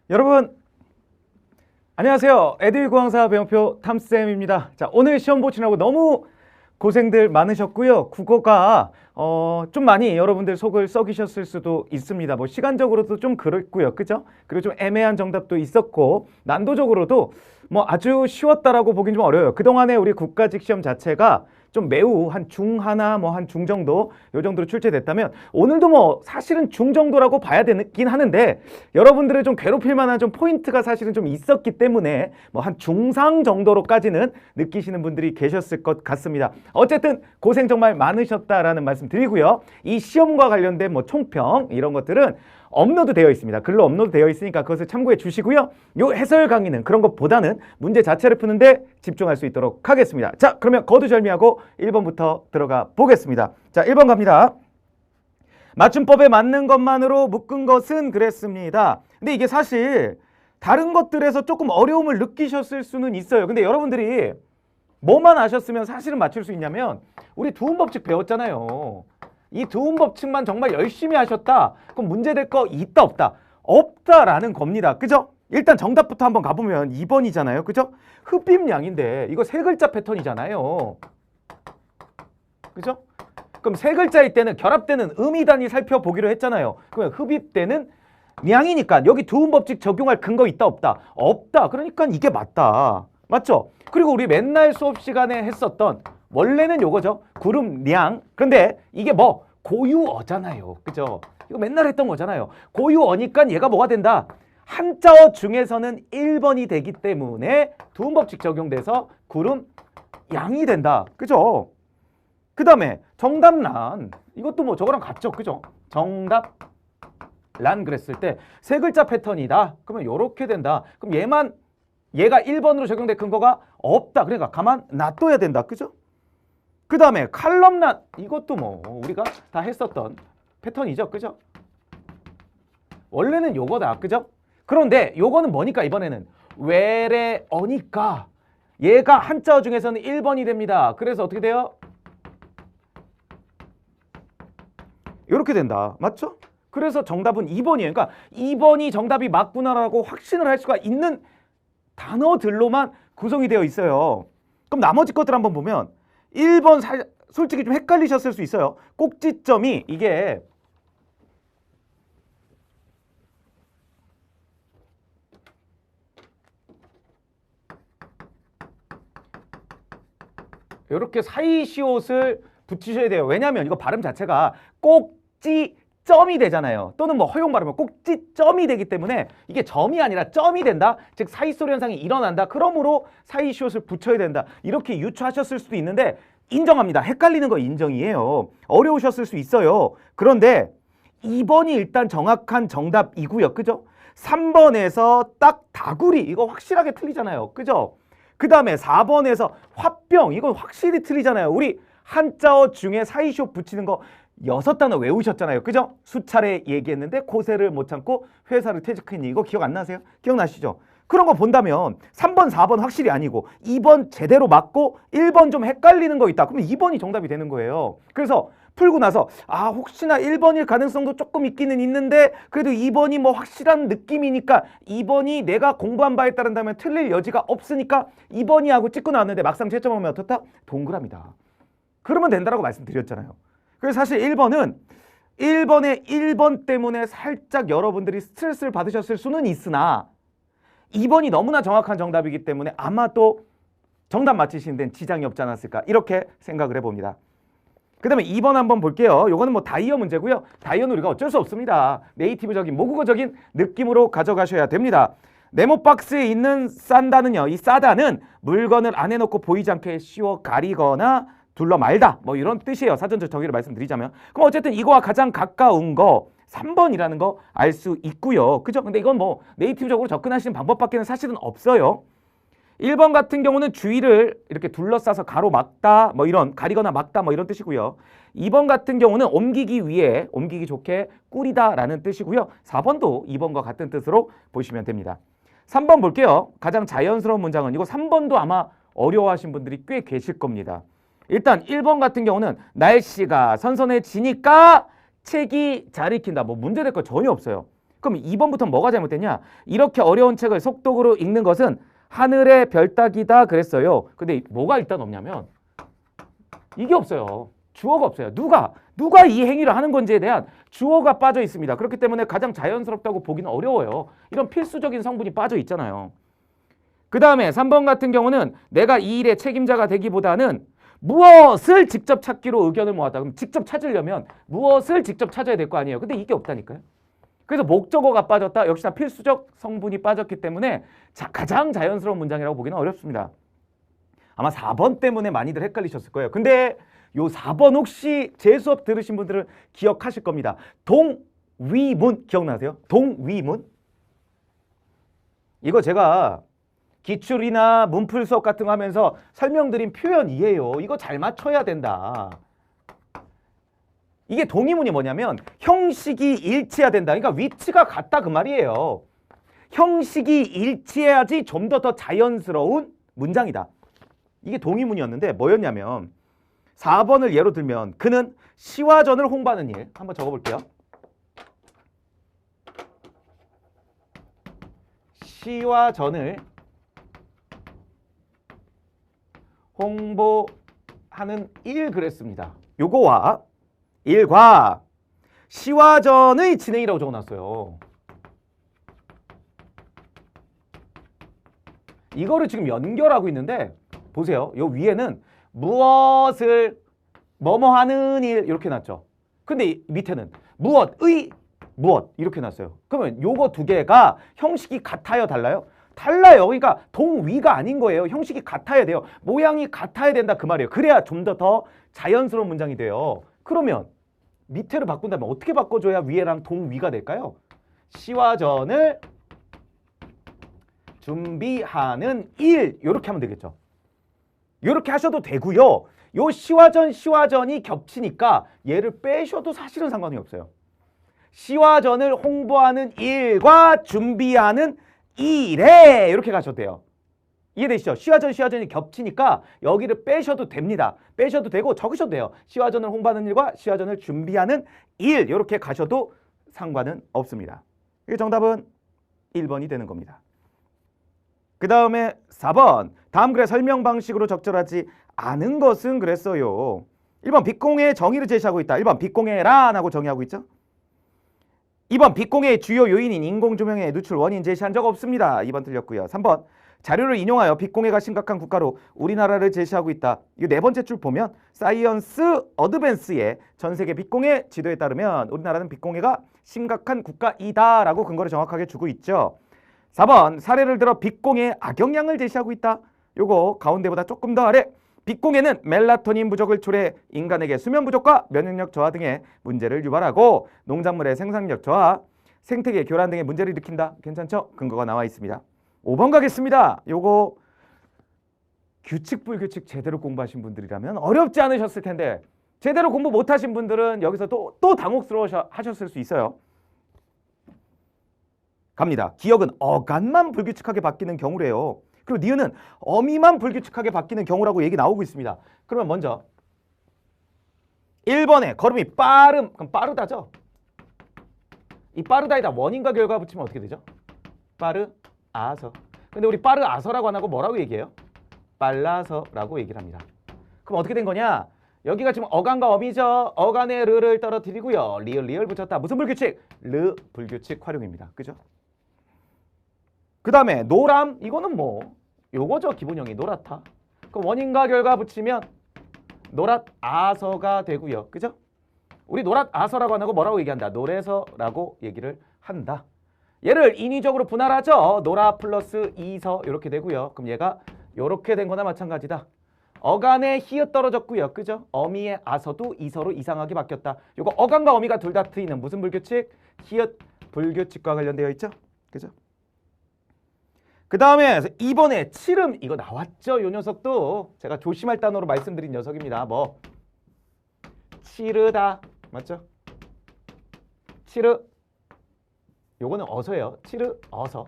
여러분 안녕하세요. 에듀윌 고항사 배움표 탐쌤입니다. 자, 오늘 시험 보시느라고 너무 고생들 많으셨고요. 국어가 좀 많이 여러분들 속을 썩이셨을 수도 있습니다. 뭐 시간적으로도 좀 그랬고요. 그죠? 그리고 좀 애매한 정답도 있었고 난도적으로도 뭐 아주 쉬웠다라고 보긴 좀 어려워요. 그동안에 우리 국가직 시험 자체가 좀 매우 한 중 하나 뭐 한 중 정도 요 정도로 출제됐다면 오늘도 뭐 사실은 중 정도라고 봐야 되긴 하는데 여러분들을 좀 괴롭힐 만한 좀 포인트가 사실은 좀 있었기 때문에 뭐 한 중상 정도로까지는 느끼시는 분들이 계셨을 것 같습니다. 어쨌든 고생 정말 많으셨다라는 말씀 드리고요. 이 시험과 관련된 뭐 총평 이런 것들은 업로드 되어 있습니다. 글로 업로드 되어 있으니까 그것을 참고해 주시고요. 요 해설 강의는 그런 것보다는 문제 자체를 푸는데 집중할 수 있도록 하겠습니다. 자, 그러면 거두절미하고 1번부터 들어가 보겠습니다. 자, 1번 갑니다. 맞춤법에 맞는 것만으로 묶은 것은 그랬습니다. 근데 이게 사실 다른 것들에서 조금 어려움을 느끼셨을 수는 있어요. 근데 여러분들이 뭐만 아셨으면 사실은 맞출 수 있냐면 우리 두음법칙 배웠잖아요. 이 두음법칙만 정말 열심히 하셨다. 그럼 문제될 거 있다 없다? 없다라는 겁니다. 그죠? 일단 정답부터 한번 가보면 2번이잖아요. 그죠? 흡입량인데 이거 세 글자 패턴이잖아요. 그죠? 그럼 세 글자일 때는 결합되는 음이 단위 살펴보기로 했잖아요. 그러면 흡입되는 량이니까 여기 두음법칙 적용할 근거 있다 없다? 없다. 그러니까 이게 맞다. 맞죠? 그리고 우리 맨날 수업 시간에 했었던 원래는 요거죠. 구름량. 그런데 이게 뭐 고유어잖아요. 그죠? 이거 맨날 했던 거잖아요. 고유어니까 얘가 뭐가 된다? 한자어 중에서는 1번이 되기 때문에 두음법칙 적용돼서 구름양이 된다. 그죠? 그 다음에 정답란. 이것도 뭐 저거랑 같죠. 그죠? 정답란 그랬을 때 세 글자 패턴이다. 그러면 요렇게 된다. 그럼 얘가 1번으로 적용될 근거가 없다. 그러니까 가만 놔둬야 된다. 그죠? 그 다음에 칼럼란. 이것도 뭐 우리가 다 했었던 패턴이죠. 그죠? 원래는 요거다. 그죠? 그런데 요거는 뭐니까 이번에는 외래어니까 얘가 한자어 중에서는 1번이 됩니다. 그래서 어떻게 돼요? 이렇게 된다. 맞죠? 그래서 정답은 2번이에요. 그러니까 2번이 정답이 맞구나라고 확신을 할 수가 있는 단어들로만 구성이 되어 있어요. 그럼 나머지 것들 한번 보면 1번 솔직히 좀 헷갈리셨을 수 있어요. 꼭지점이 이게 이렇게 사이시옷을 붙이셔야 돼요. 왜냐하면 이거 발음 자체가 꼭지점이 되잖아요. 또는 뭐 허용 발음은 꼭지점이 되기 때문에 이게 점이 아니라 점이 된다. 즉 사이소리 현상이 일어난다. 그러므로 사이시옷을 붙여야 된다. 이렇게 유추하셨을 수도 있는데 인정합니다. 헷갈리는 거 인정이에요. 어려우셨을 수 있어요. 그런데 2번이 일단 정확한 정답이고요. 그죠? 3번에서 딱 다구리 이거 확실하게 틀리잖아요. 그죠? 그 다음에 4번에서 화병 이건 확실히 틀리잖아요. 우리 한자어 중에 사이쇼 붙이는 거 6단어 외우셨잖아요. 그죠? 수차례 얘기했는데 고세를 못 참고 회사를 퇴직했니 이거 기억 안 나세요? 기억나시죠? 그런 거 본다면 3번, 4번 확실히 아니고 2번 제대로 맞고 1번 좀 헷갈리는 거 있다. 그러면 2번이 정답이 되는 거예요. 그래서 풀고 나서 혹시나 1번일 가능성도 조금 있기는 있는데 그래도 2번이 뭐 확실한 느낌이니까 2번이 내가 공부한 바에 따른다면 틀릴 여지가 없으니까 2번이 하고 찍고 나왔는데 막상 채점하면 어떻다? 동그라미다. 그러면 된다라고 말씀드렸잖아요. 그래서 사실 1번은 1번의 1번 때문에 살짝 여러분들이 스트레스를 받으셨을 수는 있으나 2번이 너무나 정확한 정답이기 때문에 아마도 정답 맞히시는 데는 지장이 없지 않았을까 이렇게 생각을 해봅니다. 그 다음에 2번 한번 볼게요. 요거는 뭐 다이어 문제고요. 다이어는 우리가 어쩔 수 없습니다. 네이티브적인 모국어적인 느낌으로 가져가셔야 됩니다. 네모 박스에 있는 싼다는요. 이 싸다는 물건을 안에 넣고 보이지 않게 씌워 가리거나 둘러 말다. 뭐 이런 뜻이에요. 사전적 정의를 말씀드리자면. 그럼 어쨌든 이거와 가장 가까운 거 3번이라는 거 알 수 있고요. 그죠? 근데 이건 뭐 네이티브적으로 접근하시는 방법밖에는 사실은 없어요. 1번 같은 경우는 주위를 이렇게 둘러싸서 가로막다 뭐 이런 가리거나 막다 뭐 이런 뜻이고요. 2번 같은 경우는 옮기기 위해 옮기기 좋게 꾸리다 라는 뜻이고요. 4번도 2번과 같은 뜻으로 보시면 됩니다. 3번 볼게요. 가장 자연스러운 문장은 이거 3번도 아마 어려워하신 분들이 꽤 계실 겁니다. 일단 1번 같은 경우는 날씨가 선선해지니까 책이 잘 익힌다. 뭐 문제될 거 전혀 없어요. 그럼 2번부터 뭐가 잘못됐냐? 이렇게 어려운 책을 속독으로 읽는 것은 하늘의 별 따기다 그랬어요. 근데 뭐가 일단 없냐면 이게 없어요. 주어가 없어요. 누가 이 행위를 하는 건지에 대한 주어가 빠져 있습니다. 그렇기 때문에 가장 자연스럽다고 보기는 어려워요. 이런 필수적인 성분이 빠져 있잖아요. 그 다음에 3번 같은 경우는 내가 이 일의 책임자가 되기보다는 무엇을 직접 찾기로 의견을 모았다. 그럼 직접 찾으려면 무엇을 직접 찾아야 될 거 아니에요. 근데 이게 없다니까요. 그래서 목적어가 빠졌다. 역시나 필수적 성분이 빠졌기 때문에 가장 자연스러운 문장이라고 보기는 어렵습니다. 아마 4번 때문에 많이들 헷갈리셨을 거예요. 근데 요 4번 혹시 제 수업 들으신 분들은 기억하실 겁니다. 동위문 기억나세요? 동위문? 이거 제가 기출이나 문풀 수업 같은 거 하면서 설명드린 표현이에요. 이거 잘 맞춰야 된다. 이게 동의문이 뭐냐면 형식이 일치해야 된다. 그러니까 위치가 같다 그 말이에요. 형식이 일치해야지 좀 더 자연스러운 문장이다. 이게 동의문이었는데 뭐였냐면 4번을 예로 들면 그는 시화전을 홍보하는 일 한번 적어볼게요. 시화전을 홍보하는 일 그랬습니다. 요거와 일과 시화전의 진행이라고 적어놨어요. 이거를 지금 연결하고 있는데 보세요. 요 위에는 무엇을 뭐뭐하는 일 이렇게 놨죠. 근데 밑에는 무엇의 무엇 이렇게 놨어요. 그러면 요거 두 개가 형식이 같아요, 달라요? 달라요. 그러니까 동위가 아닌 거예요. 형식이 같아야 돼요. 모양이 같아야 된다 그 말이에요. 그래야 좀 더 자연스러운 문장이 돼요. 그러면 밑에를 바꾼다면 어떻게 바꿔줘야 위에랑 동위가 될까요? 시화전을 준비하는 일 이렇게 하면 되겠죠. 이렇게 하셔도 되고요. 요 시화전이 겹치니까 얘를 빼셔도 사실은 상관이 없어요. 시화전을 홍보하는 일과 준비하는 일에 이렇게 가셔도 돼요. 이해되시죠? 시화전이 겹치니까 여기를 빼셔도 됩니다. 빼셔도 되고 적으셔도 돼요. 시화전을 홍보하는 일과 시화전을 준비하는 일 이렇게 가셔도 상관은 없습니다. 이게 정답은 1번이 되는 겁니다. 그 다음에 4번 다음 글의 설명 방식으로 적절하지 않은 것은 그랬어요. 1번 빛공해의 정의를 제시하고 있다. 1번 빛공해라라고 정의하고 있죠. 2번 빛공해의 주요 요인인 인공조명의 누출 원인 제시한 적 없습니다. 2번 틀렸고요. 3번 자료를 인용하여 빛공해가 심각한 국가로 우리나라를 제시하고 있다. 이 네 번째 줄 보면 사이언스 어드밴스의 전세계 빛공해 지도에 따르면 우리나라는 빛공해가 심각한 국가이다 라고 근거를 정확하게 주고 있죠. 4번 사례를 들어 빛공해의 악영향을 제시하고 있다. 요거 가운데보다 조금 더 아래. 빛공해는 멜라토닌 부족을 초래해 인간에게 수면 부족과 면역력 저하 등의 문제를 유발하고 농작물의 생산력 저하, 생태계 교란 등의 문제를 일으킨다. 괜찮죠? 근거가 나와 있습니다. 5번 가겠습니다. 요거 규칙 불규칙 제대로 공부하신 분들이라면 어렵지 않으셨을 텐데 제대로 공부 못하신 분들은 여기서 또 당혹스러워 하셨을 수 있어요. 갑니다. 기억은 어간만 불규칙하게 바뀌는 경우래요. 그리고 니은은 어미만 불규칙하게 바뀌는 경우라고 얘기 나오고 있습니다. 그러면 먼저 1번에 걸음이 빠름, 그럼 빠르다죠? 이 빠르다에다 원인과 결과 붙이면 어떻게 되죠? 빠르아서. 근데 우리 빠르아서라고 안 하고 뭐라고 얘기해요? 빨라서라고 얘기를 합니다. 그럼 어떻게 된 거냐? 여기가 지금 어간과 어미죠. 어간에 르를 떨어뜨리고요. 리을 붙였다. 무슨 불규칙? 르 불규칙 활용입니다. 그죠? 그 다음에 노람, 이거는 뭐 요거죠. 기본형이 노랗다. 그럼 원인과 결과 붙이면 노랏아서가 되고요. 그죠? 우리 노랏아서라고 안 하고 뭐라고 얘기한다? 노래서라고 얘기를 한다. 얘를 인위적으로 분할하죠. 노라 플러스 이서 이렇게 되고요. 그럼 얘가 이렇게 된 거나 마찬가지다. 어간에 히읗 떨어졌고요. 그죠? 어미의 아서도 이서로 이상하게 바뀌었다. 요거 어간과 어미가 둘 다 트이는 무슨 불규칙? 히읗 불규칙과 관련되어 있죠. 그죠? 그 다음에 2번에 치름, 이거 나왔죠. 요 녀석도 제가 조심할 단어로 말씀드린 녀석입니다. 뭐 치르다 맞죠? 치르, 요거는 어서예요. 치르 어서.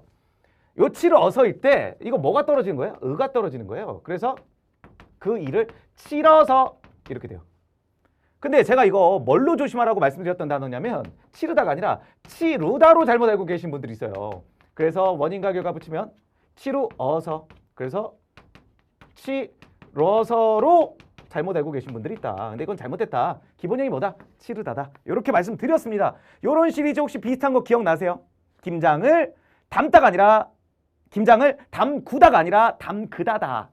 요 치르 어서일 때 이거 뭐가 떨어지는 거예요? 의가 떨어지는 거예요. 그래서 그 일을 치러서 이렇게 돼요. 근데 제가 이거 뭘로 조심하라고 말씀드렸던 단어냐면 치르다가 아니라 치루다로 잘못 알고 계신 분들이 있어요. 그래서 원인과 결과 붙이면 치루어서, 그래서 치러서로 잘못 알고 계신 분들이 있다. 근데 이건 잘못됐다. 기본형이 뭐다? 치르다다. 이렇게 말씀드렸습니다. 이런 시리즈 혹시 비슷한 거 기억나세요? 김장을 담다가 아니라 김장을 담구다가 아니라 담그다다.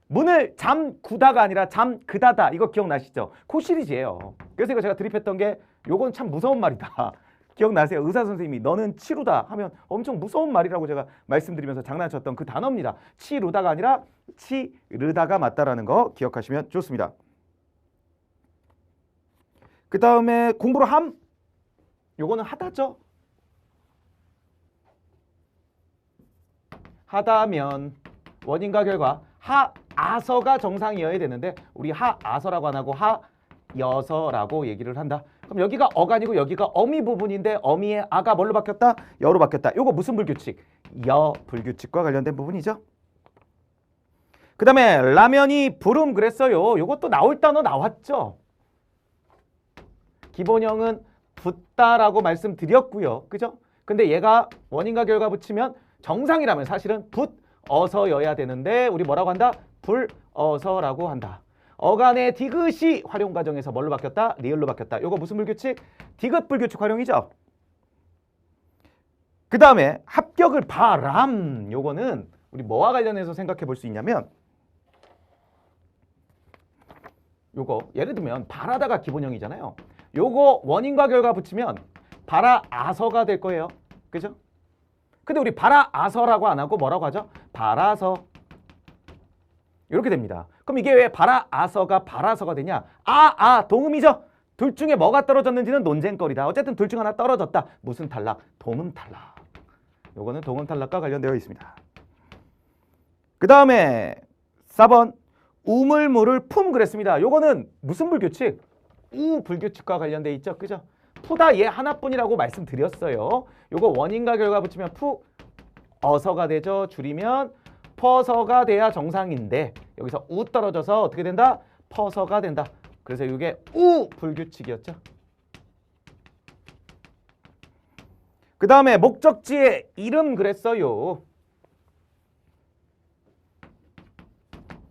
문을 잠구다가 아니라 잠그다다. 이거 기억나시죠? 그 시리즈예요. 그래서 이거 제가 드립했던 게 요건 참 무서운 말이다. 기억나세요? 의사 선생님이 너는 치루다 하면 엄청 무서운 말이라고 제가 말씀드리면서 장난쳤던 그 단어입니다. 치루다가 아니라 치르다가 맞다라는 거 기억하시면 좋습니다. 그 다음에 공부로 함. 요거는 하다죠. 하다면 원인과 결과 하아서가 정상이어야 되는데 우리 하아서라고 안 하고 하여서라고 얘기를 한다. 그럼 여기가 어가 아니고 여기가 어미 부분인데 어미의 아가 뭘로 바뀌었다? 여로 바뀌었다. 요거 무슨 불규칙? 여 불규칙과 관련된 부분이죠. 그 다음에 라면이 부름 그랬어요. 요것도 나올 단어 나왔죠. 기본형은 붓다라고 말씀드렸고요. 그죠? 근데 얘가 원인과 결과 붙이면 정상이라면 사실은 붓어서여야 되는데 우리 뭐라고 한다? 불어서라고 한다. 어간의 디귿이 활용 과정에서 뭘로 바뀌었다? 리을로 바뀌었다. 요거 무슨 불규칙? 디귿 불규칙 활용이죠. 그 다음에 합격을 바람. 요거는 우리 뭐와 관련해서 생각해 볼 수 있냐면 요거 예를 들면 바라다가 기본형이잖아요. 요거 원인과 결과 붙이면 바라아서가 될 거예요. 그죠? 근데 우리 바라아서라고 안 하고 뭐라고 하죠? 바라서. 이렇게 됩니다. 그럼 이게 왜 바라아서가 바라서가 되냐? 동음이죠. 둘 중에 뭐가 떨어졌는지는 논쟁거리다. 어쨌든 둘 중 하나 떨어졌다. 무슨 탈락? 동음 탈락. 요거는 동음 탈락과 관련되어 있습니다. 그 다음에 4번 우물물을 품 그랬습니다. 요거는 무슨 불규칙? 우 불규칙과 관련돼 있죠. 그죠? 푸다 얘 하나뿐이라고 말씀드렸어요. 요거 원인과 결과 붙이면 푸어서가 되죠. 줄이면 퍼서가 돼야 정상인데 여기서 우 떨어져서 어떻게 된다? 퍼서가 된다. 그래서 이게 우 불규칙이었죠. 그 다음에 목적지의 이름 그랬어요.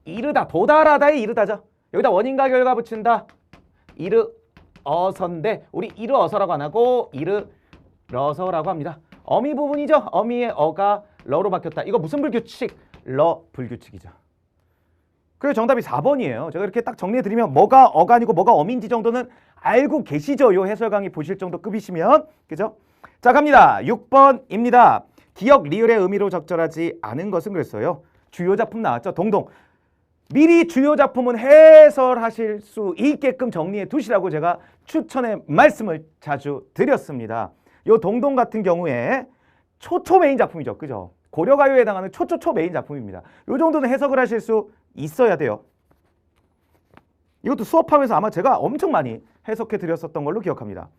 이르다, 도달하다의 이르다죠. 여기다 원인과 결과 붙인다. 이르어서인데 우리 이르어서라고 안 하고 이르러서라고 합니다. 어미 부분이죠. 어미의 어가 러로 바뀌었다. 이거 무슨 불규칙? 러 불규칙이죠. 그래서 정답이 4번이에요. 제가 이렇게 딱 정리해드리면 뭐가 어가 아니고 뭐가 어민지 정도는 알고 계시죠? 요 해설 강의 보실 정도 급이시면. 그죠? 자, 갑니다. 6번입니다. 기역 리을의 의미로 적절하지 않은 것은 그랬어요. 주요 작품 나왔죠? 동동. 미리 주요 작품은 해설하실 수 있게끔 정리해 두시라고 제가 추천의 말씀을 자주 드렸습니다. 요 동동 같은 경우에 초초 메인 작품이죠. 그죠? 고려가요에 해당하는 초초초 메인 작품입니다. 요 정도는 해석을 하실 수 있어야 돼요. 이것도 수업하면서 아마 제가 엄청 많이 해석해 드렸었던 걸로 기억합니다.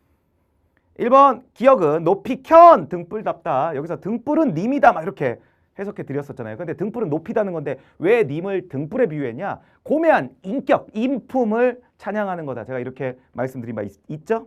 1번 기역은 높이 켠 등불답다. 여기서 등불은 님이다 막 이렇게 해석해 드렸었잖아요. 근데 등불은 높이다는 건데 왜 님을 등불에 비유했냐? 고매한 인격, 인품을 찬양하는 거다. 제가 이렇게 말씀드린 바 있죠?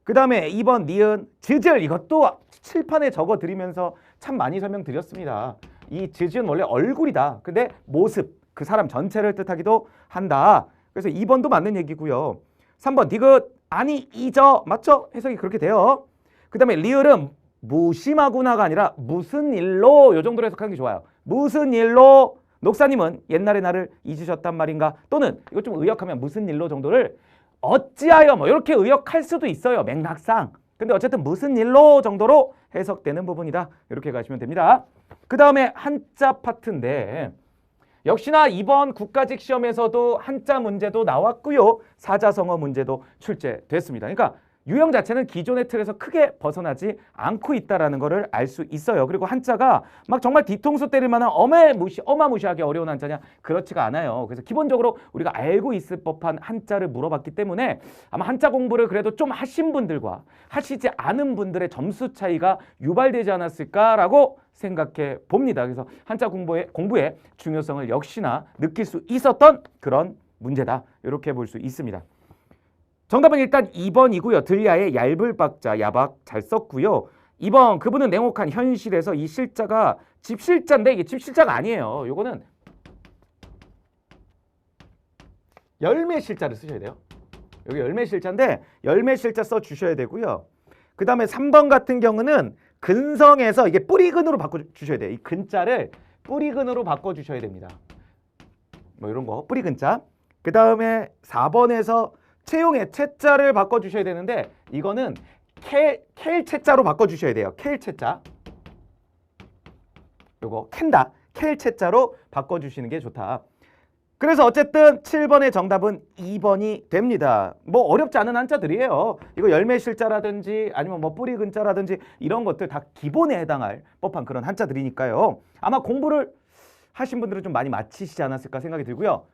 그 다음에 2번 니은 즈절. 이것도 칠판에 적어 드리면서 참 많이 설명드렸습니다. 이 즈즈는 원래 얼굴이다. 근데 모습, 그 사람 전체를 뜻하기도 한다. 그래서 2번도 맞는 얘기고요. 3번 디귿 아니 이저 맞죠? 해석이 그렇게 돼요. 그 다음에 리을은 무심하구나가 아니라 무슨 일로 요 정도로 해석하는 게 좋아요. 무슨 일로 녹사님은 옛날에 나를 잊으셨단 말인가? 또는 이거 좀 의역하면 무슨 일로 정도를 어찌하여 뭐 이렇게 의역할 수도 있어요. 맥락상. 근데 어쨌든 무슨 일로 정도로 해석되는 부분이다. 이렇게 가시면 됩니다. 그 다음에 한자 파트인데 역시나 이번 국가직 시험에서도 한자 문제도 나왔고요. 사자성어 문제도 출제됐습니다. 그러니까 유형 자체는 기존의 틀에서 크게 벗어나지 않고 있다는 것을 알 수 있어요. 그리고 한자가 막 정말 뒤통수 때릴 만한 어마무시하게 어려운 한자냐? 그렇지가 않아요. 그래서 기본적으로 우리가 알고 있을 법한 한자를 물어봤기 때문에 아마 한자 공부를 그래도 좀 하신 분들과 하시지 않은 분들의 점수 차이가 유발되지 않았을까라고 생각해 봅니다. 그래서 한자 공부의 중요성을 역시나 느낄 수 있었던 그런 문제다. 이렇게 볼 수 있습니다. 정답은 일단 2번이고요. 들야의 얇을 박자 야박 잘 썼고요. 2번 그분은 냉혹한 현실에서 이 실자가 집실자인데 이게 집실자가 아니에요. 요거는 열매 실자를 쓰셔야 돼요. 여기 열매 실자인데 열매 실자 써 주셔야 되고요. 그 다음에 3번 같은 경우는 근성에서 이게 뿌리근으로 바꿔 주셔야 돼요. 이 근자를 뿌리근으로 바꿔 주셔야 됩니다. 뭐 이런 거 뿌리근자. 그 다음에 4번에서 채용의 채자를 바꿔 주셔야 되는데 이거는 캘 채자로 바꿔 주셔야 돼요. 캘 채자. 요거 캔다. 캘 채자로 바꿔 주시는 게 좋다. 그래서 어쨌든 7번의 정답은 2번이 됩니다. 뭐 어렵지 않은 한자들이에요. 이거 열매 실자라든지 아니면 뭐 뿌리 근자라든지 이런 것들 다 기본에 해당할 법한 그런 한자들이니까요. 아마 공부를 하신 분들은 좀 많이 맞히시지 않았을까 생각이 들고요.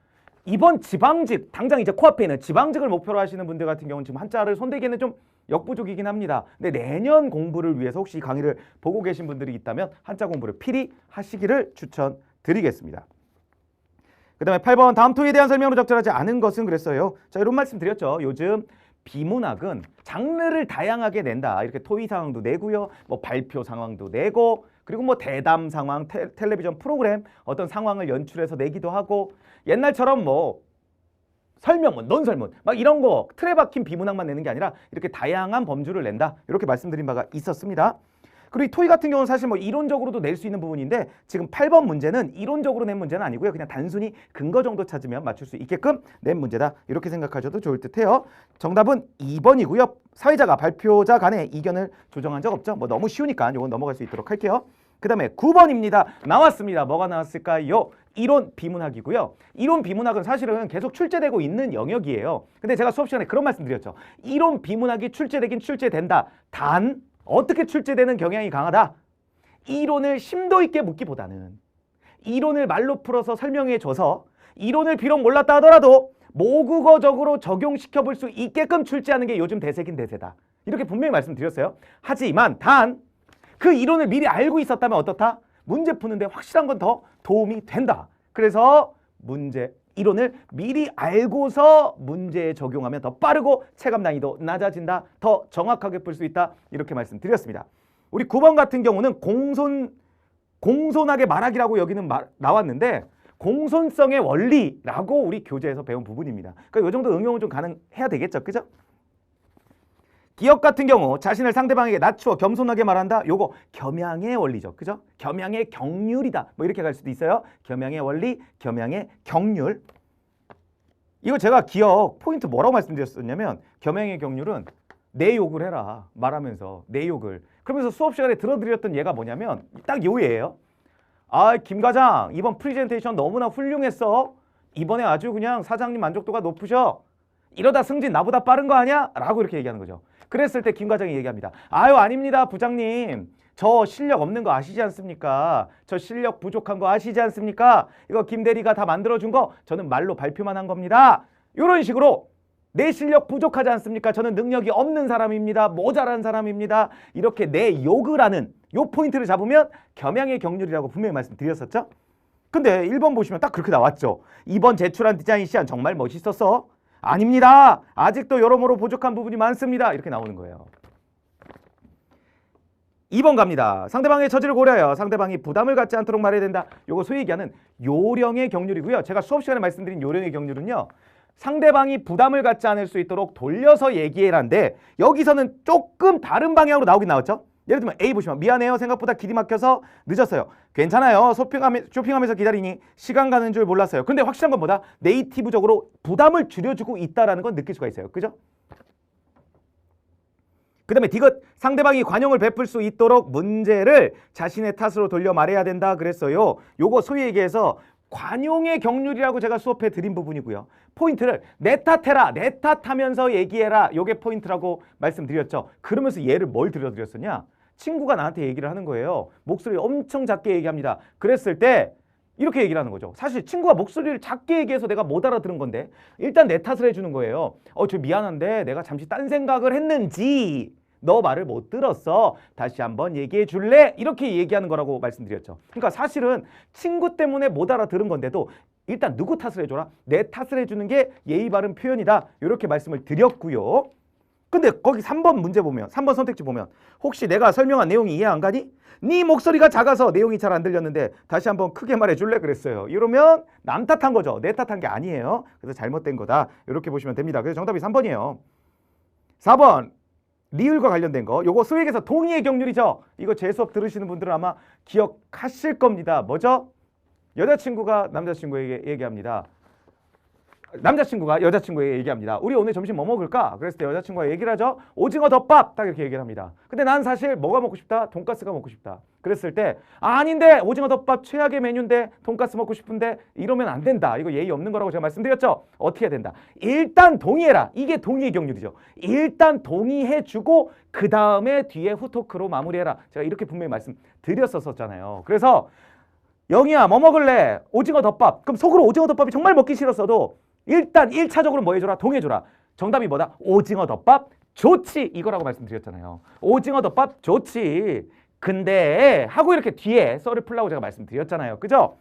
이번 지방직, 당장 이제 코앞에 있는 지방직을 목표로 하시는 분들 같은 경우는 지금 한자를 손대기에는 좀 역부족이긴 합니다. 근데 내년 공부를 위해서 혹시 이 강의를 보고 계신 분들이 있다면 한자 공부를 필히 하시기를 추천드리겠습니다. 그 다음에 8번 다음 토에 대한 설명으로 적절하지 않은 것은 그랬어요. 자, 이런 말씀 드렸죠. 요즘 비문학은 장르를 다양하게 낸다. 이렇게 토의 상황도 내고요. 뭐 발표 상황도 내고 그리고 뭐 대담 상황, 텔레비전 프로그램 어떤 상황을 연출해서 내기도 하고 옛날처럼 뭐 설명문, 논설문 막 이런 거 틀에 박힌 비문학만 내는 게 아니라 이렇게 다양한 범주를 낸다. 이렇게 말씀드린 바가 있었습니다. 그리고 이 토의 같은 경우는 사실 뭐 이론적으로도 낼 수 있는 부분인데 지금 8번 문제는 이론적으로 낸 문제는 아니고요. 그냥 단순히 근거 정도 찾으면 맞출 수 있게끔 낸 문제다. 이렇게 생각하셔도 좋을 듯해요. 정답은 2번이고요. 사회자가 발표자 간의 이견을 조정한 적 없죠. 뭐 너무 쉬우니까 이건 넘어갈 수 있도록 할게요. 그 다음에 9번입니다. 나왔습니다. 뭐가 나왔을까요? 이론 비문학이고요. 이론 비문학은 사실은 계속 출제되고 있는 영역이에요. 근데 제가 수업 시간에 그런 말씀 드렸죠. 이론 비문학이 출제되긴 출제된다. 단 어떻게 출제되는 경향이 강하다? 이론을 심도 있게 묻기보다는 이론을 말로 풀어서 설명해 줘서 이론을 비록 몰랐다 하더라도 모국어적으로 적용시켜 볼 수 있게끔 출제하는 게 요즘 대세긴 대세다. 이렇게 분명히 말씀드렸어요. 하지만 단 그 이론을 미리 알고 있었다면 어떻다? 문제 푸는데 확실한 건 더 도움이 된다. 그래서 이론을 미리 알고서 문제에 적용하면 더 빠르고 체감 난이도 낮아진다. 더 정확하게 풀 수 있다. 이렇게 말씀드렸습니다. 우리 9번 같은 경우는 공손하게 말하기라고 여기는 나왔는데 공손성의 원리라고 우리 교재에서 배운 부분입니다. 그러니까 이 정도 응용은 좀 가능해야 되겠죠. 그죠? 기억 같은 경우 자신을 상대방에게 낮추어 겸손하게 말한다. 요거 겸양의 원리죠. 그죠? 겸양의 경률이다. 뭐 이렇게 갈 수도 있어요. 겸양의 원리, 겸양의 경률. 이거 제가 기억 포인트 뭐라고 말씀드렸었냐면 겸양의 경률은 내 욕을 해라. 말하면서 내 욕을. 그러면서 수업 시간에 들어드렸던 예가 뭐냐면 딱 요 예예요. 아, 김 과장 이번 프리젠테이션 너무나 훌륭했어. 이번에 아주 그냥 사장님 만족도가 높으셔. 이러다 승진 나보다 빠른 거 아니야? 라고 이렇게 얘기하는 거죠. 그랬을 때 김 과장이 얘기합니다. 아유 아닙니다 부장님. 저 실력 없는 거 아시지 않습니까? 저 실력 부족한 거 아시지 않습니까? 이거 김 대리가 다 만들어준 거 저는 말로 발표만 한 겁니다. 이런 식으로 내 실력 부족하지 않습니까? 저는 능력이 없는 사람입니다. 모자란 사람입니다. 이렇게 내 욕을 하는 요 포인트를 잡으면 겸양의 경률이라고 분명히 말씀드렸었죠. 근데 1번 보시면 딱 그렇게 나왔죠. 2번 제출한 디자인 시안 정말 멋있었어. 아닙니다. 아직도 여러모로 부족한 부분이 많습니다. 이렇게 나오는 거예요. 2번 갑니다. 상대방의 처지를 고려하여 상대방이 부담을 갖지 않도록 말해야 된다. 요거 소위 얘기하는 요령의 경률이고요. 제가 수업 시간에 말씀드린 요령의 경률은요. 상대방이 부담을 갖지 않을 수 있도록 돌려서 얘기해라인데 여기서는 조금 다른 방향으로 나오긴 나왔죠. 예를 들면 A 보시면 미안해요. 생각보다 길이 막혀서 늦었어요. 괜찮아요. 쇼핑하면서 기다리니 시간 가는 줄 몰랐어요. 근데 확실한 건 뭐다? 네이티브적으로 부담을 줄여주고 있다는 건 느낄 수가 있어요. 그죠? 그 다음에 디귿 상대방이 관용을 베풀 수 있도록 문제를 자신의 탓으로 돌려 말해야 된다 그랬어요. 요거 소위 얘기해서 관용의 경률이라고 제가 수업해 드린 부분이고요. 포인트를 내 탓해라. 내 탓하면서 얘기해라. 요게 포인트라고 말씀드렸죠. 그러면서 얘를 뭘 들려드렸었냐? 친구가 나한테 얘기를 하는 거예요. 목소리 엄청 작게 얘기합니다. 그랬을 때 이렇게 얘기를 하는 거죠. 사실 친구가 목소리를 작게 얘기해서 내가 못 알아들은 건데 일단 내 탓을 해주는 거예요. 저 미안한데 내가 잠시 딴 생각을 했는지 너 말을 못 들었어. 다시 한번 얘기해 줄래? 이렇게 얘기하는 거라고 말씀드렸죠. 그러니까 사실은 친구 때문에 못 알아들은 건데도 일단 누구 탓을 해줘라? 내 탓을 해주는 게 예의 바른 표현이다. 이렇게 말씀을 드렸고요. 근데 거기 3번 문제 보면 3번 선택지 보면 혹시 내가 설명한 내용이 이해 안 가니? 네 목소리가 작아서 내용이 잘 안 들렸는데 다시 한번 크게 말해줄래 그랬어요. 이러면 남 탓한 거죠. 내 탓한 게 아니에요. 그래서 잘못된 거다. 이렇게 보시면 됩니다. 그래서 정답이 3번이에요. 4번 리을과 관련된 거. 요거 수익에서 동의의 경률이죠. 이거 제 수업 들으시는 분들은 아마 기억하실 겁니다. 뭐죠? 여자친구가 남자친구에게 얘기합니다. 남자친구가 여자친구에게 얘기합니다. 우리 오늘 점심 뭐 먹을까? 그랬을 때 여자친구가 얘기를 하죠. 오징어 덮밥 딱 이렇게 얘기를 합니다. 근데 난 사실 뭐가 먹고 싶다? 돈가스가 먹고 싶다. 그랬을 때 아닌데 오징어 덮밥 최악의 메뉴인데 돈가스 먹고 싶은데 이러면 안 된다. 이거 예의 없는 거라고 제가 말씀드렸죠. 어떻게 해야 된다? 일단 동의해라. 이게 동의의 경률이죠. 일단 동의해주고 그 다음에 뒤에 후토크로 마무리해라. 제가 이렇게 분명히 말씀드렸었잖아요. 그래서 영희야 뭐 먹을래? 오징어 덮밥. 그럼 속으로 오징어 덮밥이 정말 먹기 싫었어도 일단 1차적으로 뭐 해줘라? 동해줘라. 정답이 뭐다? 오징어 덮밥 좋지 이거라고 말씀드렸잖아요. 오징어 덮밥 좋지. 근데 하고 이렇게 뒤에 썰을 풀라고 제가 말씀드렸잖아요. 그죠?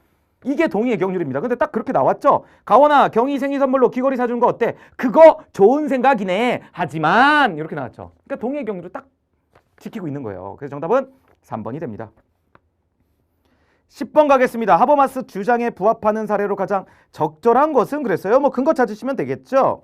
이게 동의의 경률입니다. 근데 딱 그렇게 나왔죠. 가원아 경희 생일 선물로 귀걸이 사준 거 어때? 그거 좋은 생각이네. 하지만 이렇게 나왔죠. 그러니까 동의의 경률을 딱 지키고 있는 거예요. 그래서 정답은 3번이 됩니다. 10번 가겠습니다. 하버마스 주장에 부합하는 사례로 가장 적절한 것은 그랬어요. 뭐 근거 찾으시면 되겠죠.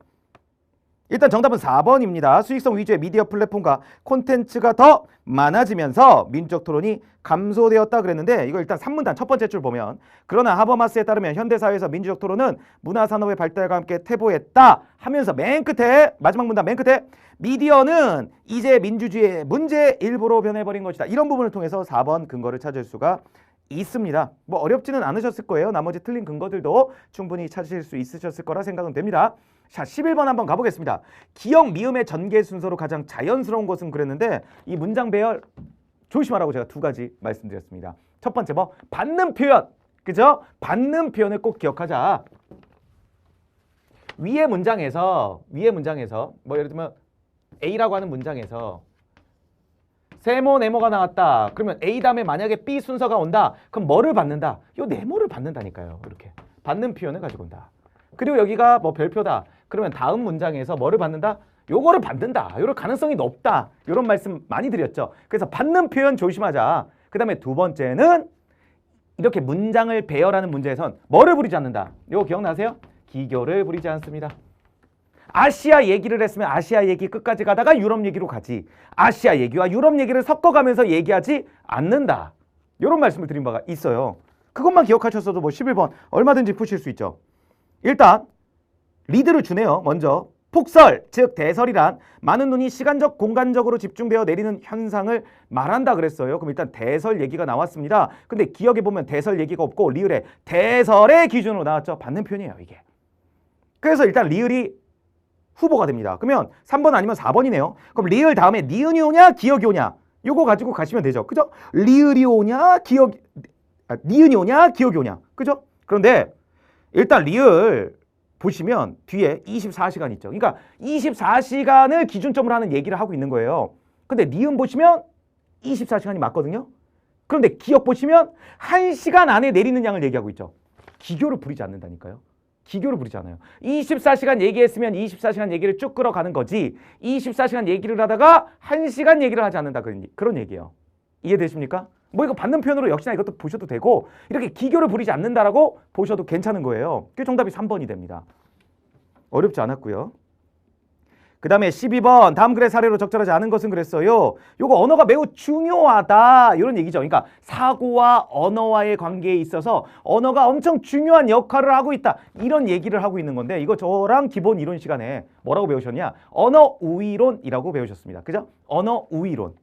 일단 정답은 4번입니다. 수익성 위주의 미디어 플랫폼과 콘텐츠가 더 많아지면서 민주적 토론이 감소되었다 그랬는데 이거 일단 3문단 첫 번째 줄 보면 그러나 하버마스에 따르면 현대사회에서 민주적 토론은 문화산업의 발달과 함께 퇴보했다 하면서 맨 끝에 마지막 문단 맨 끝에 미디어는 이제 민주주의의 문제의 일부로 변해버린 것이다. 이런 부분을 통해서 4번 근거를 찾을 수가 있습니다. 뭐 어렵지는 않으셨을 거예요. 나머지 틀린 근거들도 충분히 찾으실 수 있으셨을 거라 생각은 됩니다. 자, 11번 한번 가보겠습니다. 기역, 미음의 전개 순서로 가장 자연스러운 것은 그랬는데 이 문장 배열 조심하라고 제가 두 가지 말씀드렸습니다. 첫 번째 뭐 받는 표현, 그죠? 받는 표현을 꼭 기억하자. 위의 문장에서 뭐 예를 들면 A라고 하는 문장에서 세모 네모가 나왔다. 그러면 A 다음에 만약에 B 순서가 온다. 그럼 뭐를 받는다? 요 네모를 받는다니까요. 이렇게 받는 표현을 가지고 온다. 그리고 여기가 뭐 별표다. 그러면 다음 문장에서 뭐를 받는다? 요거를 받는다. 요럴 가능성이 높다. 요런 말씀 많이 드렸죠. 그래서 받는 표현 조심하자. 그 다음에 두 번째는 이렇게 문장을 배열하는 문제에선 뭐를 부리지 않는다. 요거 기억나세요? 기교를 부리지 않습니다. 아시아 얘기를 했으면 아시아 얘기 끝까지 가다가 유럽 얘기로 가지. 아시아 얘기와 유럽 얘기를 섞어가면서 얘기하지 않는다. 이런 말씀을 드린 바가 있어요. 그것만 기억하셨어도 뭐 11번 얼마든지 푸실 수 있죠. 일단 리드를 주네요. 먼저 폭설, 즉 대설이란 많은 눈이 시간적, 공간적으로 집중되어 내리는 현상을 말한다 그랬어요. 그럼 일단 대설 얘기가 나왔습니다. 근데 기억에 보면 대설 얘기가 없고 리을에 대설의 기준으로 나왔죠. 받는 표현이에요, 이게. 그래서 일단 리을이 후보가 됩니다. 그러면 3번 아니면 4번이네요. 그럼 리을 다음에 니은이 오냐 기억이 오냐 요거 가지고 가시면 되죠. 그죠? 리을이 오냐 니은이 오냐 기억이 오냐. 그죠? 그런데 일단 리을 보시면 뒤에 24시간 있죠. 그러니까 24시간을 기준점으로 하는 얘기를 하고 있는 거예요. 근데 니은 보시면 24시간이 맞거든요. 그런데 기억 보시면 1시간 안에 내리는 양을 얘기하고 있죠. 기교를 부리지 않는다니까요. 기교를 부리지 않아요. 24시간 얘기했으면 24시간 얘기를 쭉 끌어가는 거지 24시간 얘기를 하다가 1시간 얘기를 하지 않는다 그런 얘기예요. 이해되십니까? 뭐 이거 받는 표현으로 역시나 이것도 보셔도 되고 이렇게 기교를 부리지 않는다라고 보셔도 괜찮은 거예요. 그 정답이 3번이 됩니다. 어렵지 않았고요. 그 다음에 12번 다음 글의 사례로 적절하지 않은 것은 그랬어요. 요거 언어가 매우 중요하다 이런 얘기죠. 그러니까 사고와 언어와의 관계에 있어서 언어가 엄청 중요한 역할을 하고 있다 이런 얘기를 하고 있는 건데 이거 저랑 기본 이론 시간에 뭐라고 배우셨냐? 언어 우위론이라고 배우셨습니다. 그죠? 언어 우위론.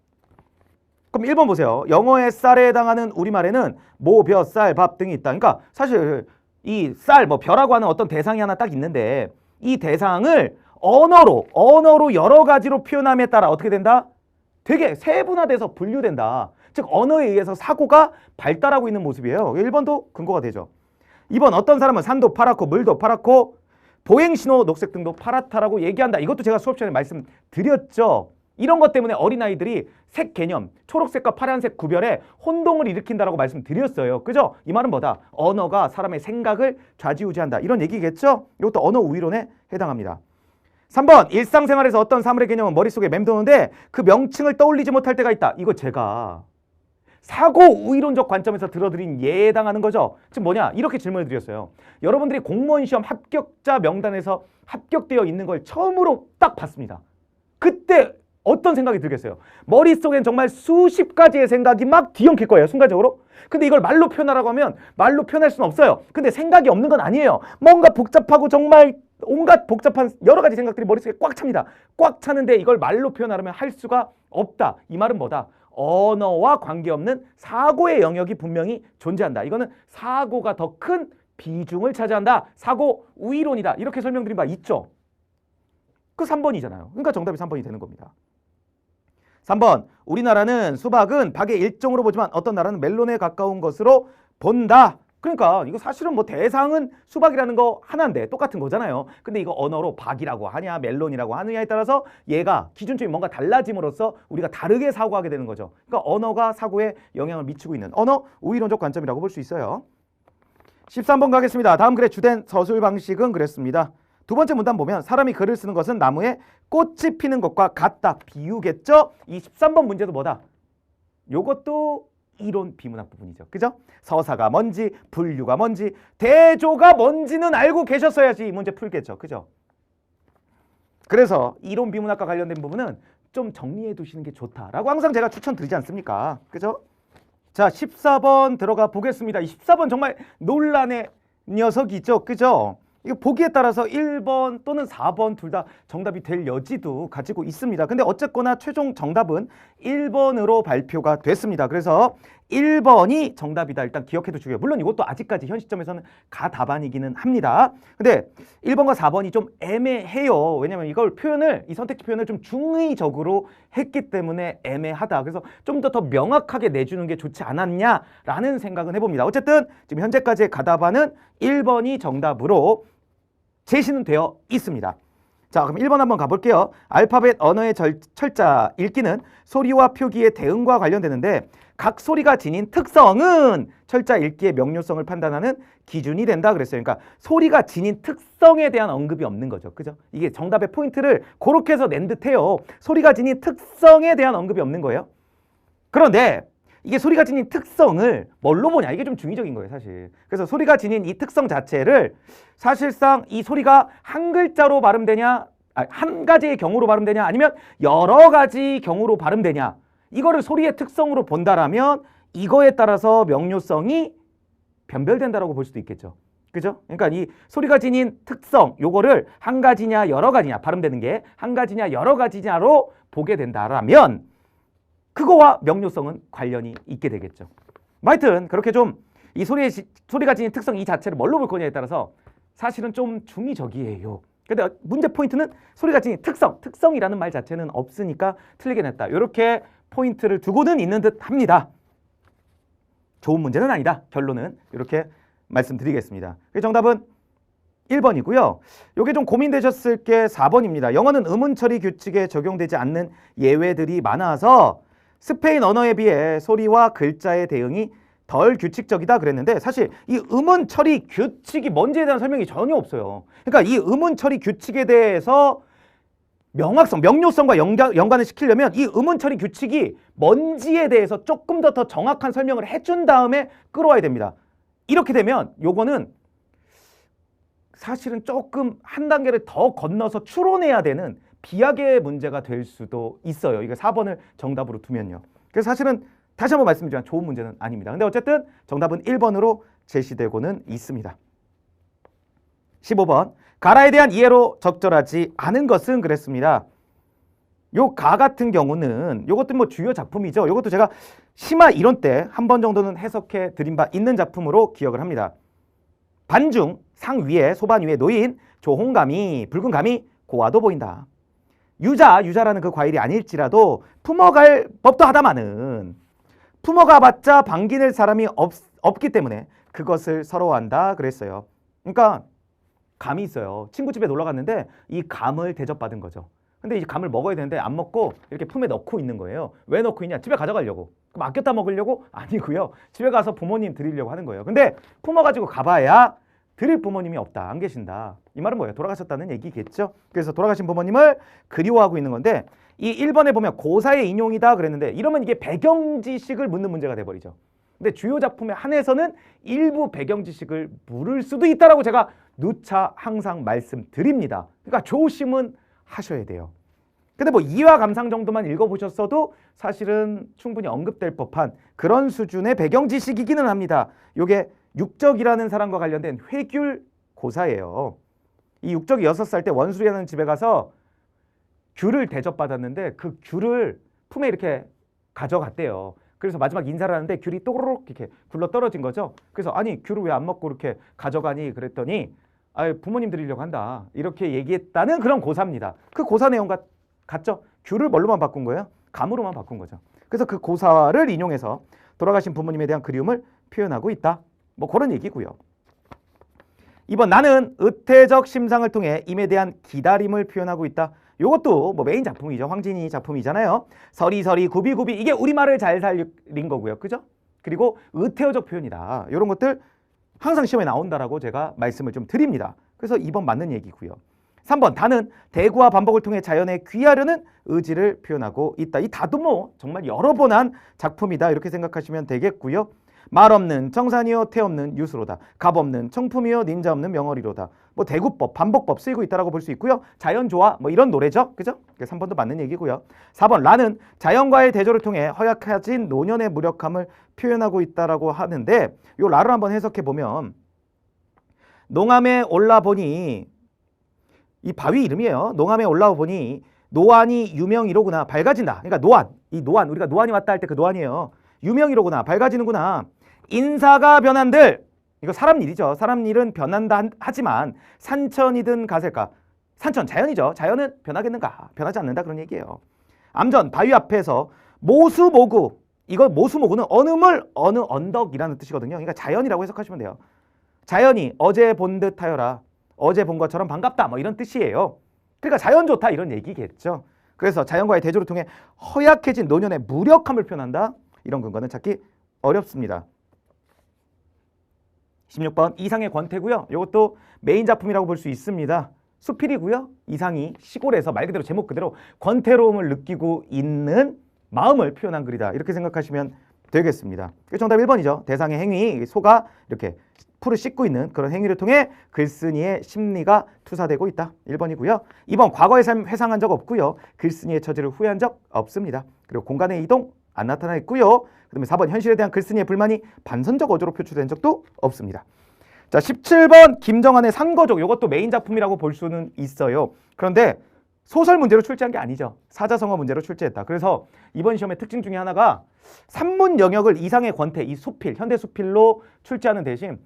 그럼 1번 보세요. 영어의 쌀에 해당하는 우리말에는 모, 벼, 쌀, 밥 등이 있다. 그러니까 사실 이 쌀, 뭐 벼라고 하는 어떤 대상이 하나 딱 있는데 이 대상을 언어로 여러 가지로 표현함에 따라 어떻게 된다? 되게 세분화돼서 분류된다. 즉 언어에 의해서 사고가 발달하고 있는 모습이에요. 1번도 근거가 되죠. 2번 어떤 사람은 산도 파랗고 물도 파랗고 보행신호 녹색 등도 파랗다라고 얘기한다. 이것도 제가 수업 시간에 말씀드렸죠. 이런 것 때문에 어린아이들이 색 개념, 초록색과 파란색 구별에 혼동을 일으킨다라고 말씀드렸어요. 그죠? 이 말은 뭐다? 언어가 사람의 생각을 좌지우지한다. 이런 얘기겠죠? 이것도 언어 우위론에 해당합니다. 3번, 일상생활에서 어떤 사물의 개념은 머릿속에 맴도는데 그 명칭을 떠올리지 못할 때가 있다. 이거 제가 사고 우위론적 관점에서 들어드린 예에 해당하는 거죠. 지금 뭐냐? 이렇게 질문을 드렸어요. 여러분들이 공무원 시험 합격자 명단에서 합격되어 있는 걸 처음으로 딱 봤습니다. 그때 어떤 생각이 들겠어요? 머릿속엔 정말 수십 가지의 생각이 막 뒤엉킬 거예요, 순간적으로. 근데 이걸 말로 표현하라고 하면 말로 표현할 수는 없어요. 근데 생각이 없는 건 아니에요. 뭔가 복잡하고 정말 온갖 복잡한 여러 가지 생각들이 머릿속에 꽉 찹니다. 꽉 차는데 이걸 말로 표현하려면 할 수가 없다. 이 말은 뭐다? 언어와 관계없는 사고의 영역이 분명히 존재한다. 이거는 사고가 더 큰 비중을 차지한다. 사고 우위론이다. 이렇게 설명드린 바 있죠. 그 3번이잖아요. 그러니까 정답이 3번이 되는 겁니다. 3번, 우리나라는 수박은 박의 일종으로 보지만 어떤 나라는 멜론에 가까운 것으로 본다. 그러니까 이거 사실은 뭐 대상은 수박이라는 거 하나인데 똑같은 거잖아요. 근데 이거 언어로 박이라고 하냐 멜론이라고 하느냐에 따라서 얘가 기준점이 뭔가 달라짐으로써 우리가 다르게 사고하게 되는 거죠. 그러니까 언어가 사고에 영향을 미치고 있는 언어 우위론적 관점이라고 볼 수 있어요. 13번 가겠습니다. 다음 글의 주된 서술 방식은 그랬습니다. 두 번째 문단 보면 사람이 글을 쓰는 것은 나무에 꽃이 피는 것과 같다. 비유겠죠? 이 13번 문제도 뭐다? 요것도 이론 비문학 부분이죠. 그죠? 서사가 뭔지, 분류가 뭔지, 대조가 뭔지는 알고 계셨어야지 이 문제 풀겠죠. 그죠? 그래서 이론 비문학과 관련된 부분은 좀 정리해 두시는 게 좋다라고 항상 제가 추천드리지 않습니까? 그죠? 자, 14번 들어가 보겠습니다. 이 14번 정말 논란의 녀석이죠. 그죠? 이거 보기에 따라서 1번 또는 4번 둘 다 정답이 될 여지도 가지고 있습니다. 근데 어쨌거나 최종 정답은 1번으로 발표가 됐습니다. 그래서 1번이 정답이다. 일단 기억해 두시고요. 물론 이것도 아직까지 현 시점에서는 가답안이기는 합니다. 근데 1번과 4번이 좀 애매해요. 왜냐면 이걸 이 선택지 표현을 좀 중의적으로 했기 때문에 애매하다. 그래서 좀 더 명확하게 내주는 게 좋지 않았냐라는 생각은 해봅니다. 어쨌든 지금 현재까지의 가답안은 1번이 정답으로 제시는 되어 있습니다. 자, 그럼 1번 한번 가볼게요. 알파벳 언어의 철자 읽기는 소리와 표기의 대응과 관련되는데 각 소리가 지닌 특성은 철자 읽기의 명료성을 판단하는 기준이 된다 그랬어요. 그러니까 소리가 지닌 특성에 대한 언급이 없는 거죠. 그죠? 이게 정답의 포인트를 그렇게 해서 낸 듯해요. 소리가 지닌 특성에 대한 언급이 없는 거예요. 그런데 이게 소리가 지닌 특성을 뭘로 보냐? 이게 좀 중의적인 거예요, 사실. 그래서 소리가 지닌 이 특성 자체를 사실상 이 소리가 한 글자로 발음되냐, 한 가지의 경우로 발음되냐, 아니면 여러 가지 경우로 발음되냐, 이거를 소리의 특성으로 본다라면 이거에 따라서 명료성이 변별된다라고 볼 수도 있겠죠. 그죠? 그러니까 이 소리가 지닌 특성, 요거를 한 가지냐, 여러 가지냐, 발음되는 게 한 가지냐, 여러 가지냐로 보게 된다라면 그거와 명료성은 관련이 있게 되겠죠. 하여튼 그렇게 좀 이 소리가 지닌 특성 이 자체를 뭘로 볼 거냐에 따라서 사실은 좀 중의적이에요. 근데 문제 포인트는 소리가 지닌 특성이라는 말 자체는 없으니까 틀리게 냈다. 이렇게 포인트를 두고는 있는 듯 합니다. 좋은 문제는 아니다. 결론은 이렇게 말씀드리겠습니다. 정답은 1번이고요. 이게 좀 고민되셨을 게 4번입니다. 영어는 음운 처리 규칙에 적용되지 않는 예외들이 많아서 스페인 언어에 비해 소리와 글자의 대응이 덜 규칙적이다 그랬는데 사실 이 음운 처리 규칙이 뭔지에 대한 설명이 전혀 없어요. 그러니까 이 음운 처리 규칙에 대해서 명료성과 연관을 시키려면 이 음운 처리 규칙이 뭔지에 대해서 조금 더 정확한 설명을 해준 다음에 끌어와야 됩니다. 이렇게 되면 요거는 사실은 조금 한 단계를 더 건너서 추론해야 되는 비약의 문제가 될 수도 있어요. 이게 4번을 정답으로 두면요. 그래서 사실은 다시 한번 말씀드리지만 좋은 문제는 아닙니다. 근데 어쨌든 정답은 1번으로 제시되고는 있습니다. 15번. 가라에 대한 이해로 적절하지 않은 것은 그랬습니다. 요 가 같은 경우는 요것도 뭐 주요 작품이죠. 요것도 제가 심화 이론 때 한 번 정도는 해석해 드린 바 있는 작품으로 기억을 합니다. 반중 상 위에 소반 위에 놓인 조홍감이 붉은 감이 고와도 보인다. 유자라는 그 과일이 아닐지라도 품어갈 법도 하다마는 품어가봤자 반기는 사람이 없기 때문에 그것을 서러워한다 그랬어요. 그러니까 감이 있어요. 친구 집에 놀러 갔는데 이 감을 대접받은 거죠. 근데 이제 감을 먹어야 되는데 안 먹고 이렇게 품에 넣고 있는 거예요. 왜 넣고 있냐? 집에 가져가려고. 그럼 아꼈다 먹으려고? 아니고요. 집에 가서 부모님 드리려고 하는 거예요. 근데 품어가지고 가봐야 드릴 부모님이 없다. 안 계신다. 이 말은 뭐예요? 돌아가셨다는 얘기겠죠? 그래서 돌아가신 부모님을 그리워하고 있는 건데 이 1번에 보면 고사의 인용이다 그랬는데 이러면 이게 배경 지식을 묻는 문제가 돼버리죠. 근데 주요 작품에 한해서는 일부 배경 지식을 물을 수도 있다라고 제가 누차 항상 말씀드립니다. 그러니까 조심은 하셔야 돼요. 근데 뭐 이화 감상 정도만 읽어보셨어도 사실은 충분히 언급될 법한 그런 수준의 배경 지식이기는 합니다. 요게 육적이라는 사람과 관련된 회귤 고사예요. 이 육적이 6살 때 원술이라는 집에 가서 귤을 대접받았는데 그 귤을 품에 이렇게 가져갔대요. 그래서 마지막 인사를 하는데 귤이 또르륵 이렇게 굴러 떨어진 거죠. 그래서 아니 귤을 왜 안 먹고 이렇게 가져가니 그랬더니 아 부모님 드리려고 한다 이렇게 얘기했다는 그런 고사입니다. 그 고사 내용과 같죠? 귤을 뭘로만 바꾼 거예요? 감으로만 바꾼 거죠. 그래서 그 고사를 인용해서 돌아가신 부모님에 대한 그리움을 표현하고 있다. 뭐 그런 얘기고요. 2번 나는 의태적 심상을 통해 임에 대한 기다림을 표현하고 있다. 이것도 뭐 메인 작품이죠. 황진이 작품이잖아요. 서리서리 구비구비 이게 우리말을 잘 살린 거고요. 그죠? 그리고 의태어적 표현이다. 이런 것들 항상 시험에 나온다라고 제가 말씀을 좀 드립니다. 그래서 2번 맞는 얘기고요. 3번 다는 대구와 반복을 통해 자연에 귀하려는 의지를 표현하고 있다. 이 다도 뭐 정말 여러 번 한 작품이다. 이렇게 생각하시면 되겠고요. 말 없는 정산이요 태 없는 유수로다. 값 없는 청품이요 닌자 없는 명어리로다. 뭐 대구법, 반복법 쓰이고 있다라고 볼 수 있고요. 자연조화 뭐 이런 노래죠. 그죠? 3번도 맞는 얘기고요. 4번 라는 자연과의 대조를 통해 허약해진 노년의 무력함을 표현하고 있다라고 하는데 요 라를 한번 해석해 보면 농암에 올라보니 이 바위 이름이에요. 농암에 올라보니 노안이 유명이로구나. 밝아진다. 그러니까 노안. 이 노안 우리가 노안이 왔다 할 때 그 노안이에요. 유명이로구나. 밝아지는구나. 인사가 변한들 이거 사람 일이죠. 사람 일은 변한다 하지만 산천이든 가셀까. 산천 자연이죠. 자연은 변하겠는가. 변하지 않는다 그런 얘기예요. 암전 바위 앞에서 모수모구 이거 모수모구는 어느 물 어느 언덕이라는 뜻이거든요. 그러니까 자연이라고 해석하시면 돼요. 자연이 어제 본 듯하여라. 어제 본 것처럼 반갑다 뭐 이런 뜻이에요. 그러니까 자연 좋다 이런 얘기겠죠. 그래서 자연과의 대조를 통해 허약해진 노년의 무력함을 표현한다. 이런 근거는 찾기 어렵습니다. 16번 이상의 권태고요. 이것도 메인 작품이라고 볼 수 있습니다. 수필이고요. 이상이 시골에서 말 그대로 제목 그대로 권태로움을 느끼고 있는 마음을 표현한 글이다. 이렇게 생각하시면 되겠습니다. 정답 1번이죠. 대상의 행위, 소가 이렇게 풀을 씻고 있는 그런 행위를 통해 글쓴이의 심리가 투사되고 있다. 1번이고요. 2번 과거의 삶 회상한 적 없고요. 글쓴이의 처지를 후회한 적 없습니다. 그리고 공간의 이동 안 나타나 있고요. 그 다음에 4번 현실에 대한 글쓴이의 불만이 반선적 어조로 표출된 적도 없습니다. 자, 17번 김정한의 산거족 이것도 메인 작품이라고 볼 수는 있어요. 그런데 소설 문제로 출제한 게 아니죠. 사자성어 문제로 출제했다. 그래서 이번 시험의 특징 중에 하나가 산문 영역을 이상의 권태, 이 수필, 현대 수필로 출제하는 대신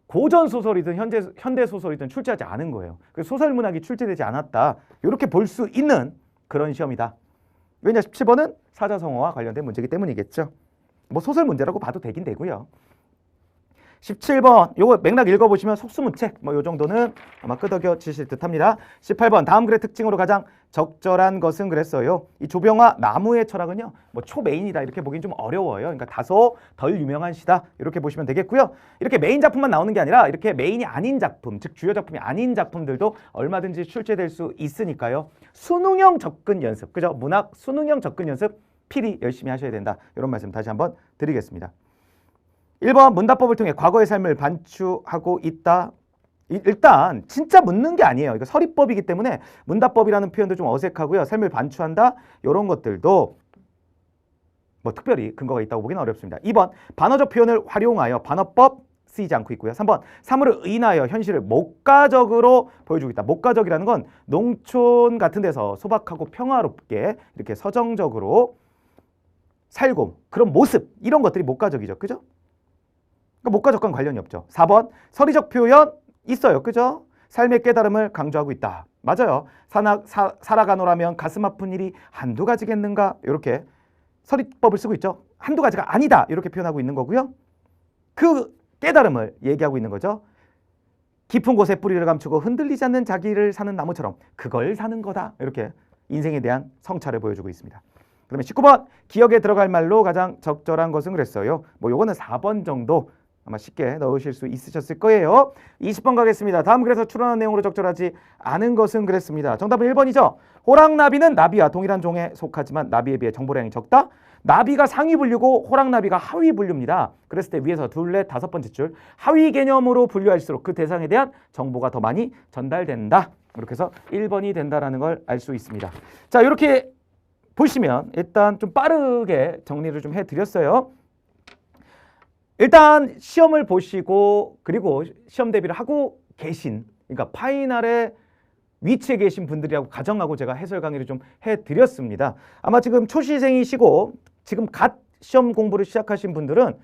고전 소설이든 현대 소설이든 출제하지 않은 거예요. 그래서 소설 문학이 출제되지 않았다. 이렇게 볼 수 있는 그런 시험이다. 왜냐 17번은 사자성어와 관련된 문제이기 때문이겠죠. 뭐 소설 문제라고 봐도 되긴 되고요. 17번 요거 맥락 읽어보시면 속수무책 뭐 요 정도는 아마 끄덕여지실 듯합니다. 18번 다음 글의 특징으로 가장 적절한 것은 그랬어요. 이 조병화 나무의 철학은요 뭐 초메인이다 이렇게 보긴 좀 어려워요. 그러니까 다소 덜 유명한 시다 이렇게 보시면 되겠고요. 이렇게 메인 작품만 나오는 게 아니라 이렇게 메인이 아닌 작품 즉 주요 작품이 아닌 작품들도 얼마든지 출제될 수 있으니까요. 수능형 접근 연습 그죠? 문학 수능형 접근 연습 필히 열심히 하셔야 된다. 이런 말씀 다시 한번 드리겠습니다. 1번 문답법을 통해 과거의 삶을 반추하고 있다. 일단 진짜 묻는 게 아니에요. 이거 서리법이기 때문에 문답법이라는 표현도 좀 어색하고요. 삶을 반추한다. 이런 것들도 뭐 특별히 근거가 있다고 보기는 어렵습니다. 2번 반어적 표현을 활용하여 반어법 쓰이지 않고 있고요. 3번 사물을 의인하여 현실을 목가적으로 보여주고 있다. 목가적이라는 건 농촌 같은 데서 소박하고 평화롭게 이렇게 서정적으로 살고 그런 모습 이런 것들이 목가적이죠. 그죠? 그러니까 목가적과는 관련이 없죠. 4번 서리적 표현 있어요. 그죠? 삶의 깨달음을 강조하고 있다. 맞아요. 살아가노라면 가슴 아픈 일이 한두 가지겠는가? 이렇게 서리법을 쓰고 있죠. 한두 가지가 아니다. 이렇게 표현하고 있는 거고요. 그 깨달음을 얘기하고 있는 거죠. 깊은 곳에 뿌리를 감추고 흔들리지 않는 자기를 사는 나무처럼 그걸 사는 거다. 이렇게 인생에 대한 성찰을 보여주고 있습니다. 그다음에 19번 기억에 들어갈 말로 가장 적절한 것은 그랬어요. 뭐 요거는 4번 정도 아마 쉽게 넣으실 수 있으셨을 거예요. 20번 가겠습니다. 다음 글에서 추론한 내용으로 적절하지 않은 것은 그랬습니다. 정답은 1번이죠. 호랑나비는 나비와 동일한 종에 속하지만 나비에 비해 정보량이 적다. 나비가 상위 분류고 호랑나비가 하위 분류입니다. 그랬을 때 위에서 둘, 넷, 5번째 줄 하위 개념으로 분류할수록 그 대상에 대한 정보가 더 많이 전달된다. 이렇게 해서 1번이 된다라는 걸 알 수 있습니다. 자, 이렇게 보시면 일단 좀 빠르게 정리를 좀 해드렸어요. 일단 시험을 보시고 그리고 시험 대비를 하고 계신, 그러니까 파이널에 위치에 계신 분들이라고 가정하고 제가 해설 강의를 좀 해드렸습니다. 아마 지금 초시생이시고 지금 갓 시험 공부를 시작하신 분들은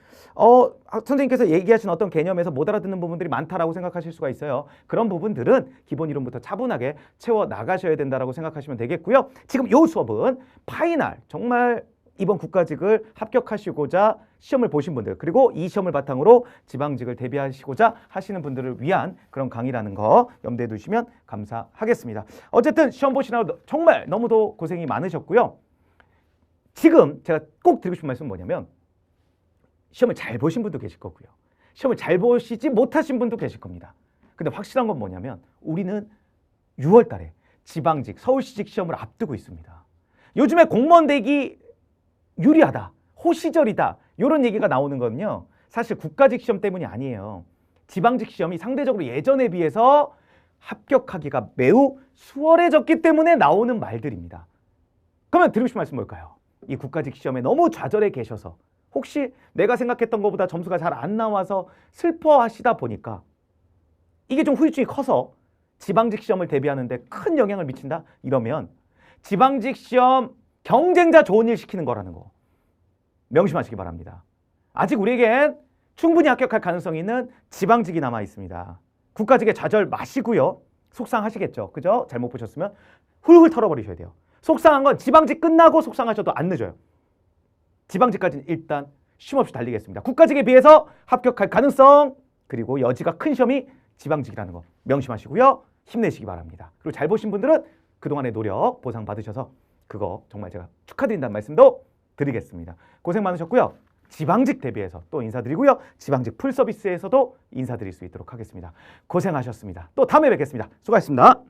선생님께서 얘기하신 어떤 개념에서 못 알아듣는 부분들이 많다라고 생각하실 수가 있어요. 그런 부분들은 기본 이론부터 차분하게 채워 나가셔야 된다라고 생각하시면 되겠고요. 지금 이 수업은 파이널 정말 이번 국가직을 합격하시고자 시험을 보신 분들, 그리고 이 시험을 바탕으로 지방직을 대비하시고자 하시는 분들을 위한 그런 강의라는 거 염두에 두시면 감사하겠습니다. 어쨌든 시험 보시느라 정말 너무도 고생이 많으셨고요. 지금 제가 꼭 드리고 싶은 말씀은 뭐냐면 시험을 잘 보신 분도 계실 거고요. 시험을 잘 보시지 못하신 분도 계실 겁니다. 근데 확실한 건 뭐냐면 우리는 6월 달에 지방직, 서울시직 시험을 앞두고 있습니다. 요즘에 공무원 되기 유리하다, 호시절이다 이런 얘기가 나오는 거는요. 사실 국가직 시험 때문이 아니에요. 지방직 시험이 상대적으로 예전에 비해서 합격하기가 매우 수월해졌기 때문에 나오는 말들입니다. 그러면 드리고 싶은 말씀 뭘까요? 이 국가직 시험에 너무 좌절해 계셔서 혹시 내가 생각했던 것보다 점수가 잘 안 나와서 슬퍼하시다 보니까 이게 좀 후유증이 커서 지방직 시험을 대비하는데 큰 영향을 미친다? 이러면 지방직 시험 경쟁자 좋은 일 시키는 거라는 거 명심하시기 바랍니다. 아직 우리에겐 충분히 합격할 가능성이 있는 지방직이 남아 있습니다. 국가직에 좌절 마시고요. 속상하시겠죠. 그죠? 잘못 보셨으면 훌훌 털어버리셔야 돼요. 속상한 건 지방직 끝나고 속상하셔도 안 늦어요. 지방직까지는 일단 쉼없이 달리겠습니다. 국가직에 비해서 합격할 가능성 그리고 여지가 큰 시험이 지방직이라는 거 명심하시고요. 힘내시기 바랍니다. 그리고 잘 보신 분들은 그동안의 노력 보상 받으셔서 그거 정말 제가 축하드린다는 말씀도 드리겠습니다. 고생 많으셨고요. 지방직 대비해서 또 인사드리고요. 지방직 풀서비스에서도 인사드릴 수 있도록 하겠습니다. 고생하셨습니다. 또 다음에 뵙겠습니다. 수고하셨습니다.